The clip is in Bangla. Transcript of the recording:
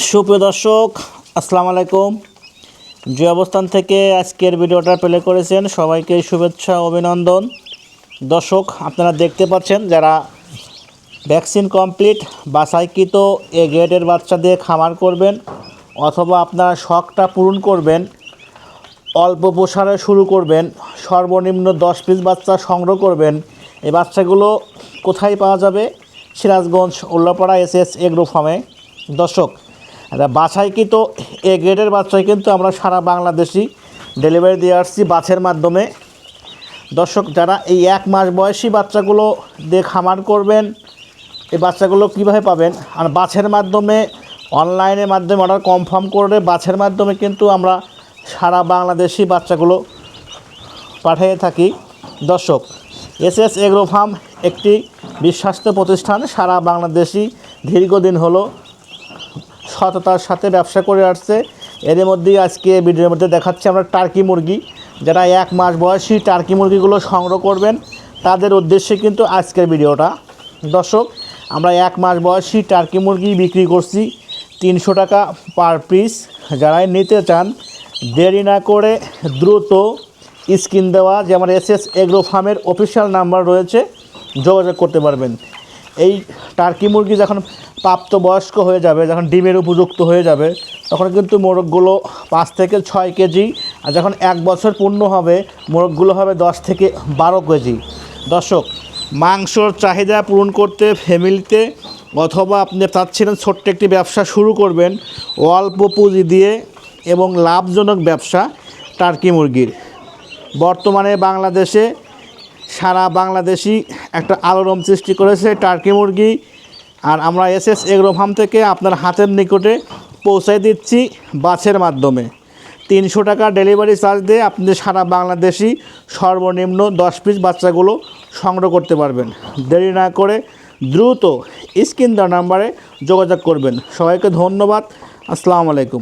সুপ্রিয় দর্শক, আসসালামু আলাইকুম। যে অবস্থান থেকে আজকের ভিডিওটা প্লে করেছেন সবাইকে শুভেচ্ছা অভিনন্দন। দর্শক, আপনারা দেখতে পাচ্ছেন যারা ভ্যাকসিন কমপ্লিট বাছাইকৃত এ গ্রেডের বাচ্চা দিয়ে খামার করবেন অথবা আপনারা শখটা পূরণ করবেন, অল্প প্রসারে শুরু করবেন, সর্বনিম্ন 10 পিস বাচ্চা সংগ্রহ করবেন। এই বাচ্চাগুলো কোথায় পাওয়া যাবে? সিরাজগঞ্জ উল্লাপাড়া এসএস এগ্রো ফার্মে। দর্শক, বাছাইকৃত এ গ্রেডের বাচ্চায় কিন্তু আমরা সারা বাংলাদেশি ডেলিভারি দিয়ে আসছি বাছের মাধ্যমে। দর্শক, যারা এই 1 মাস বয়সী বাচ্চাগুলো দিয়ে খামার করবেন, এই বাচ্চাগুলো কীভাবে পাবেন? আর বাছের মাধ্যমে, অনলাইনের মাধ্যমে অর্ডার কনফার্ম করে বাছের মাধ্যমে কিন্তু আমরা সারা বাংলাদেশি বাচ্চাগুলো পাঠিয়ে থাকি। দর্শক, এসএস এগ্রো ফার্ম একটি বিশ্বস্ত প্রতিষ্ঠান, সারা বাংলাদেশি দীর্ঘদিন হলো সততার সাথে ব্যবসা করে আসছে। এর মধ্যেই আজকে ভিডিওর মধ্যে দেখাচ্ছি আমরা টার্কি মুরগি। যারা 1 মাস বয়সী টার্কি মুরগিগুলো সংগ্রহ করবেন তাদের উদ্দেশ্যে কিন্তু আজকের ভিডিওটা। দর্শক, আমরা 1 মাস বয়সী টার্কি মুরগি বিক্রি করছি 300 টাকা পার পিস। যারাই নিতে চান দেরি না করে দ্রুত স্ক্রিন দেওয়া যে আমার এসএস এগ্রো ফার্মের অফিসিয়াল নাম্বার রয়েছে, যোগাযোগ করতে পারবেন। এই টার্কি মুরগি যখন প্রাপ্তবয়স্ক হয়ে যাবে, যখন ডিমের উপযুক্ত হয়ে যাবে, তখন কিন্তু মোরগগুলো 5 থেকে 6 কেজি, আর যখন 1 বছর পূর্ণ হবে মোরগগুলো হবে 10 থেকে 12 কেজি। দর্শক, মাংসর চাহিদা পূরণ করতে ফ্যামিলিতে অথবা আপনি চাচ্ছিলেন ছোট্ট একটি ব্যবসা শুরু করবেন অল্প পুঁজি দিয়ে এবং লাভজনক ব্যবসা টার্কি মুরগির, বর্তমানে বাংলাদেশে সারা বাংলাদেশি একটা আলোড়ন সৃষ্টি করেছে টার্কি মুরগি। আর আমরা এসএস এগ্রো ফার্ম থেকে আপনার হাতের নিকটে পৌঁছায় দিচ্ছি বাছের মাধ্যমে। 300 টাকা ডেলিভারি চার্জ দিয়ে আপনি সারা বাংলাদেশি সর্বনিম্ন 10 পিস বাচ্চাগুলো সংগ্রহ করতে পারবেন। দেরি না করে দ্রুত স্ক্রিন দেওয়া নাম্বারে যোগাযোগ করবেন। সবাইকে ধন্যবাদ। আসসালামু আলাইকুম।